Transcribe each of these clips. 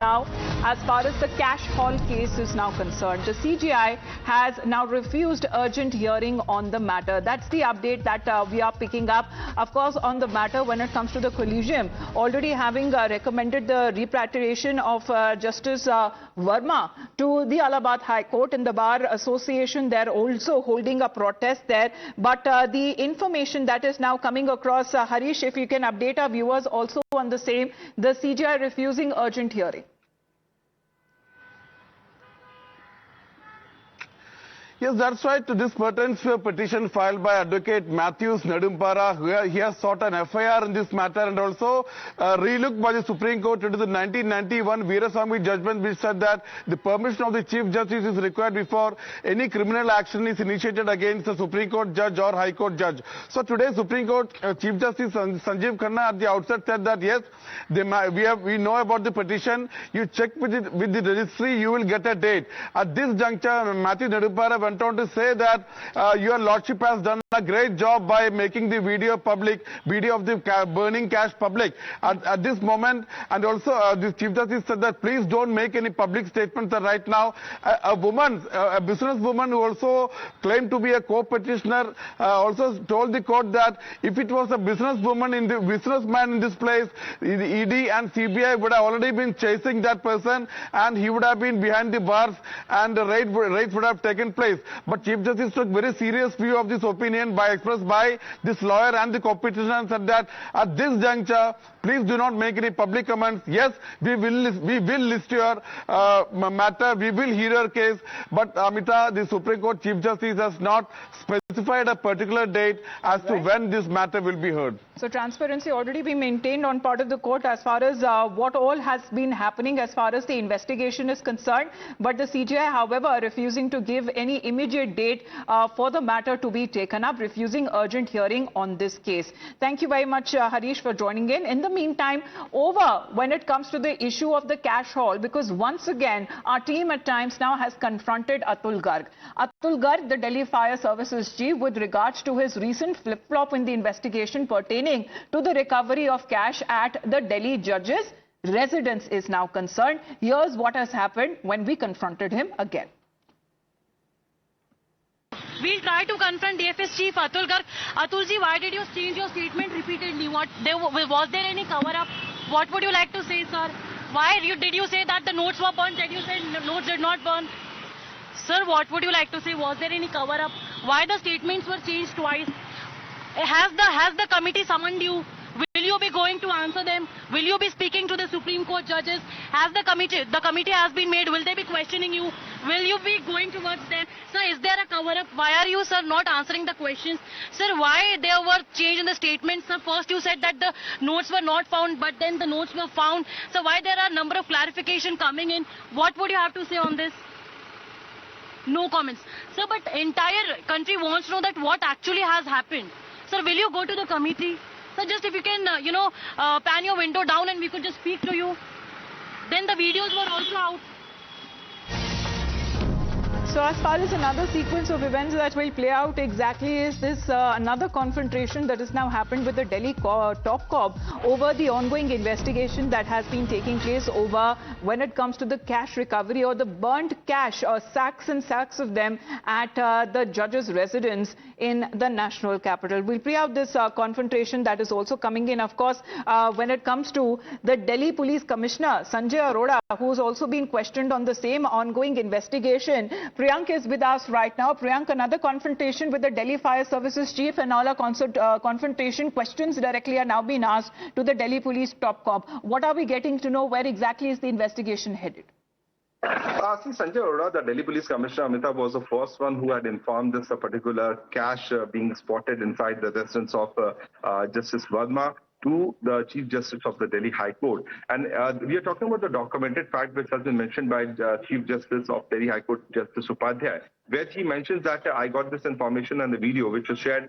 Now, as far as the cash haul case is now concerned, the CJI has now refused urgent hearing on the matter. That's the update that we are picking up. Of course, on the matter when it comes to the collusion, already having recommended the repatriation of Justice Varma to the Allahabad High Court, and the Bar Association, they're also holding a protest there. But the information that is now coming across, Harish, if you can update our viewers also on the same, the CJI refusing urgent hearing. Yes, that's right. This pertains to a petition filed by Advocate Matthews Nedumpara. He has sought an FIR in this matter and also relooked by the Supreme Court into the 1991 Veerasamy judgment, which said that the permission of the Chief Justice is required before any criminal action is initiated against a Supreme Court judge or High Court judge. So today, Supreme Court Chief Justice Sanjiv Khanna at the outset said that yes, we know about the petition. You check with the registry, you will get a date. At this juncture, Matthew Nedumpara went on to say that your lordship has done a great job by making the video public, video of the burning cash public at this moment. And also the Chief Justice said that please don't make any public statements right now. A businesswoman who also claimed to be a co-petitioner also told the court that if it was a businessman in this place, the ED and CBI would have already been chasing that person and he would have been behind the bars and the raids would have taken place. But Chief Justice took very serious view of this opinion expressed by this lawyer and the co-petitioner and said that at this juncture, please do not make any public comments. Yes, we will list your matter, we will hear your case, but Amita, the Supreme Court Chief Justice has not specified a particular date as to when this matter will be heard. So transparency already been maintained on part of the court as far as what all has been happening as far as the investigation is concerned. But the CJI, however, refusing to give any immediate date for the matter to be taken up, refusing urgent hearing on this case. Thank you very much, Harish, for joining in. In the meantime, over when it comes to the issue of the cash haul, because once again, our team at times now has confronted Atul Garg. Atul Garg, the Delhi Fire Services chief, with regards to his recent flip-flop in the investigation pertaining to the recovery of cash at the Delhi judge's residence is now concerned. Here's what has happened when we confronted him again. We'll try to confront DFS Chief Atul Garg. Atulji, why did you change your statement repeatedly? Was there any cover-up? What would you like to say, sir? Why did you say that the notes were burnt and you said notes did not burn? Sir, what would you like to say? Was there any cover-up? Why the statements were changed twice? Has the committee summoned you? Will you be going to answer them? Will you be speaking to the Supreme Court judges? Has the committee has been made? Will they be questioning you? Will you be going towards them? Sir, is there a cover-up? Why are you, sir, not answering the questions? Sir, why there were change in the statements? Sir, first you said that the notes were not found, but then the notes were found. So why there are a number of clarification coming in? What would you have to say on this? No comments. Sir, but entire country wants to know that what actually has happened. Sir, will you go to the committee? Sir, just if you can, pan your window down and we could just speak to you. Then the videos were also out. So as far as another sequence of events that will play out exactly is this another confrontation that has now happened with the Delhi top cop over the ongoing investigation that has been taking place over when it comes to the cash recovery or the burnt cash or sacks and sacks of them at the judge's residence in the national capital. We'll play out this confrontation that is also coming in, of course, when it comes to the Delhi Police Commissioner Sanjay Arora, who's also been questioned on the same ongoing investigation. Priyank is with us right now. Priyank, another confrontation with the Delhi Fire Services chief, and all our confrontation questions directly are now being asked to the Delhi Police top cop. What are we getting to know? Where exactly is the investigation headed? See, Sanjay Arora, the Delhi Police Commissioner, Amitabh, was the first one who had informed this particular cash being spotted inside the residence of Justice Varma to the Chief Justice of the Delhi High Court. And we are talking about the documented fact which has been mentioned by Chief Justice of Delhi High Court, Justice Upadhyay, where he mentions that I got this information and the video which was shared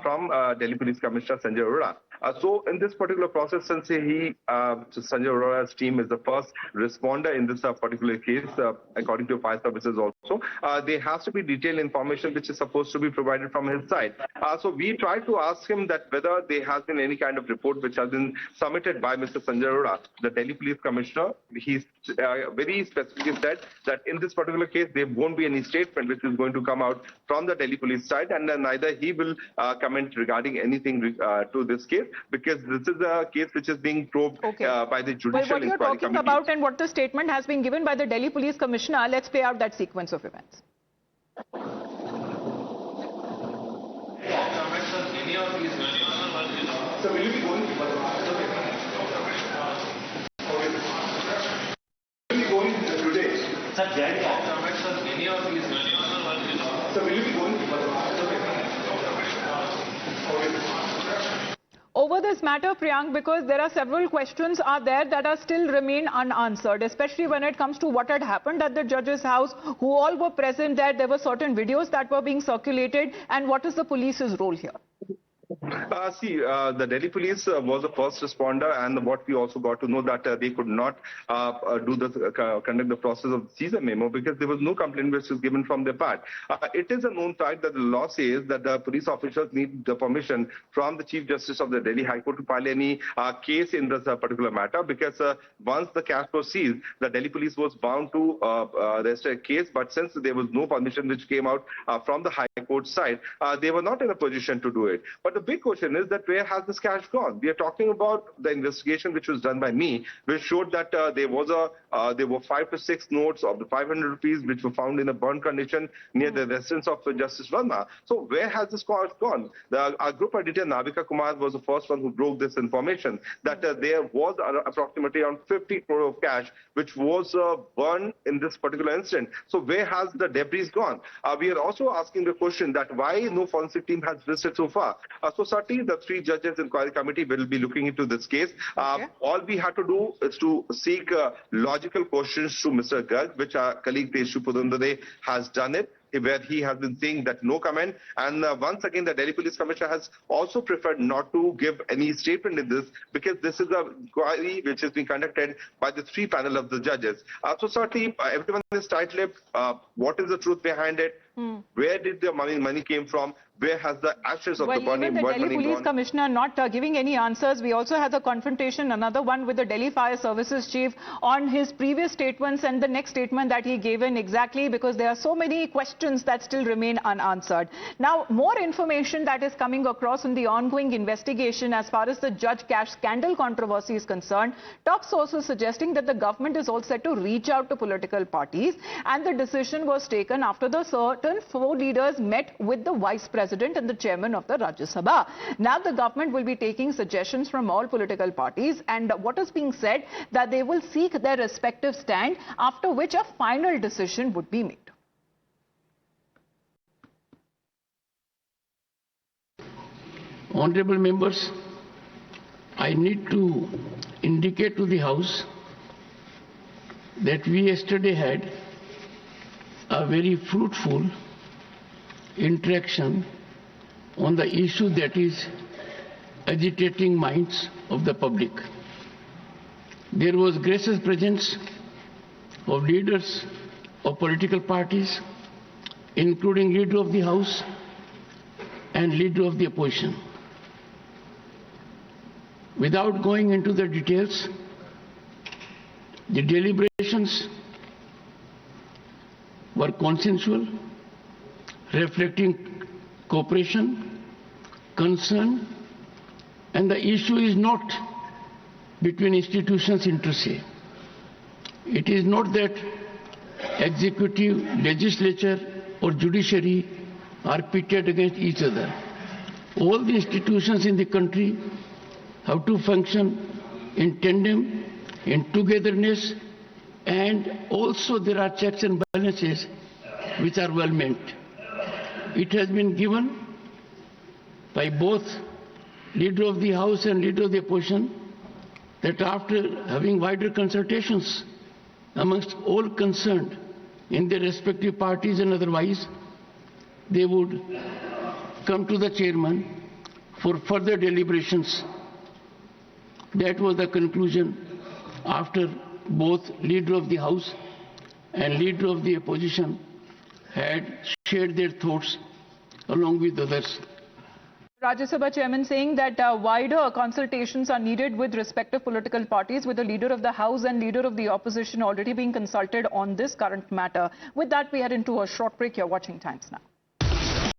from Delhi Police Commissioner Sanjay Arora. So in this particular process, since Sanjay Arora's team is the first responder in this particular case, according to fire services also, there has to be detailed information which is supposed to be provided from his side. So we tried to ask him that whether there has been any kind of report which has been submitted by Mr. Sanjay Arora, the Delhi Police Commissioner. He very specifically said that in this particular case, there won't be any statement which is going to come out from the Delhi Police side, and neither he will comment regarding anything to this case, because this is a case which is being probed by the Judicial Inquiry Committee. Well, what you're talking about and what the statement has been given by the Delhi Police Commissioner, let's play out that sequence of events. So will you be going to today? Sir, so will you be going over this matter, Priyank, because there are several questions that are still remain unanswered, especially when it comes to what had happened at the judge's house, who all were present there. There were certain videos that were being circulated, and what is the police's role here? The Delhi police was the first responder, and what we also got to know that they could not conduct the process of Caesar memo because there was no complaint which was given from their part. It is a known fact that the law says that the police officers need the permission from the Chief Justice of the Delhi High Court to file any case in this particular matter, because once the cash was seized, the Delhi police was bound to register a case, but since there was no permission which came out from the High Court side, they were not in a position to do it. But the big question is that where has this cash gone? We are talking about the investigation which was done by me, which showed that there were 5 to 6 notes of the 500 rupees which were found in a burnt condition near the residence of Justice Varma. So where has this cash gone? Our group editor Navika Kumar was the first one who broke this information that there was approximately around 50 crore of cash which was burned in this particular incident. So where has the debris gone? We are also asking the question that why no forensic team has visited so far. So certainly the 3 judges inquiry committee will be looking into this case. All we have to do is to seek logical questions to Mr. Garg, which our colleague Teshu Pudandare has done it, where he has been saying that no comment. And once again, the Delhi Police Commissioner has also preferred not to give any statement in this, because this is a inquiry which is being conducted by the 3 panel of the judges. So certainly everyone is tight-lipped. What is the truth behind it? Where did the money came from? Where has the ashes of the money gone? Well, even the Delhi Police Commissioner not giving any answers. We also had the confrontation, another one with the Delhi Fire Services Chief on his previous statements and the next statement that he gave in, exactly because there are so many questions that still remain unanswered. Now, more information that is coming across in the ongoing investigation as far as the Judge Cash scandal controversy is concerned. Top sources suggesting that the government is all set to reach out to political parties, and the decision was taken after the certain 4 leaders met with the Vice President and the Chairman of the Rajya Sabha. Now the government will be taking suggestions from all political parties, and what is being said that they will seek their respective stand, after which a final decision would be made. Honorable members, I need to indicate to the House that we yesterday had a very fruitful interaction on the issue that is agitating minds of the public. There was gracious presence of leaders of political parties, including Leader of the House and Leader of the Opposition. Without going into the details, the deliberations were consensual, reflecting cooperation, concern, and the issue is not between institutions inter se. It is not that executive, legislature or judiciary are pitted against each other. All the institutions in the country have to function in tandem, in togetherness, and also there are checks and balances which are well meant. It has been given by both Leader of the House and Leader of the Opposition that after having wider consultations amongst all concerned in their respective parties and otherwise, they would come to the chairman for further deliberations That was the conclusion after both Leader of the House and Leader of the Opposition had shared their thoughts along with others. Rajya Sabha Chairman saying that wider consultations are needed with respective political parties, with the Leader of the House and Leader of the Opposition already being consulted on this current matter. With that, we head into a short break. You're watching Times Now.